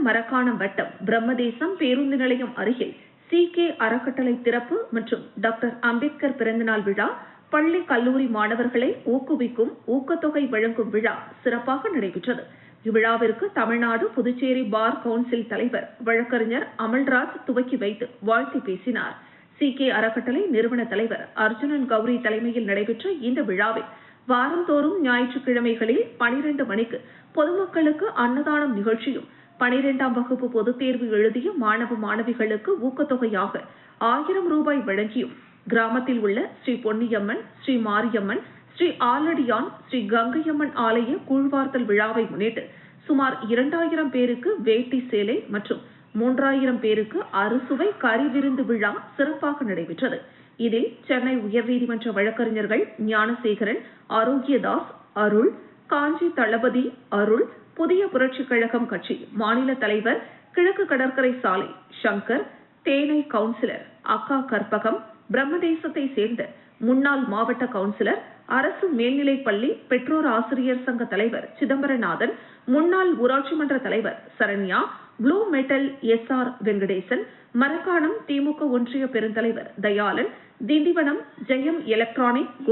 மரக்காணம் வட்டம் பிரம்மதேசம் பேருந்து நிலையம் அருகில் CK அறக்கட்டளை திறப்பு மற்றும் டாக்டர் அம்பேத்கர் பிறந்தநாள் விழா, பள்ளி கல்லூரி மாணவர்களை ஊக்குவிக்கும் ஊக்கத்தொகை வழங்கும் விழா சிறப்பாக நடைபெற்றது. இவ்விழாவிற்கு தமிழ்நாடு புதுச்சேரி பார் கவுன்சில் தலைவர் வழக்கறிஞர் அமல்ராஜ் துவக்கி வைத்து வாழ்த்தி பேசினார். CK அறக்கட்டளை நிறுவன தலைவர் அர்ஜுனன் கௌரி தலைமையில் நடைபெற்ற இந்த விழாவில் வாரந்தோறும் ஞாயிற்றுக்கிழமைகளில் 12 மணிக்கு பொதுமக்களுக்கு அன்னதானம் நிகழ்ச்சியும், 12ஆம் வகுப்பு பொதுத் தேர்வு எழுதிய மாணவ மாணவிகளுக்கு ஊக்கத்தொகையாக 1000 ரூபாய் வழங்கியும், கிராமத்தில் உள்ள ஸ்ரீ பொன்னியம்மன், ஸ்ரீ மாரியம்மன், ஸ்ரீ ஆலடியான், ஸ்ரீ கங்கையம்மன் ஆலய கூழ்வார்த்தல் விழாவை முன்னிட்டு சுமார் 2000 பேருக்கு வேட்டி சேலை மற்றும் 3000 பேருக்கு அறுசுவை கறி விருந்து விழா சிறப்பாக நடைபெற்றது. இதில் சென்னை உயர்நீதிமன்ற வழக்கறிஞர்கள் ஞானசேகரன், ஆரோக்கியதாஸ், அருள், காஞ்சி தளபதி அருள், புதிய புரட்சிக் கழகம் கட்சி மாநில தலைவர், கிழக்கு கடற்கரை சாலை சங்கர், தேனை கவுன்சிலர் அக்கா கற்பகம், பிரம்மதேசத்தை சேர்ந்த முன்னாள் மாவட்ட கவுன்சிலர், அரசு மேல்நிலைப்பள்ளி பெற்றோர் ஆசிரியர் சங்க தலைவர் சிதம்பரநாதன், முன்னாள் ஊராட்சி மன்ற தலைவர் Saranya, blue metal SR Venkatesan, Marakkanam DMK ஒன்றிய பெருந்தலைவர் தயாளன், திண்டிவனம் ஜெயம் எலக்ட்ரானிக்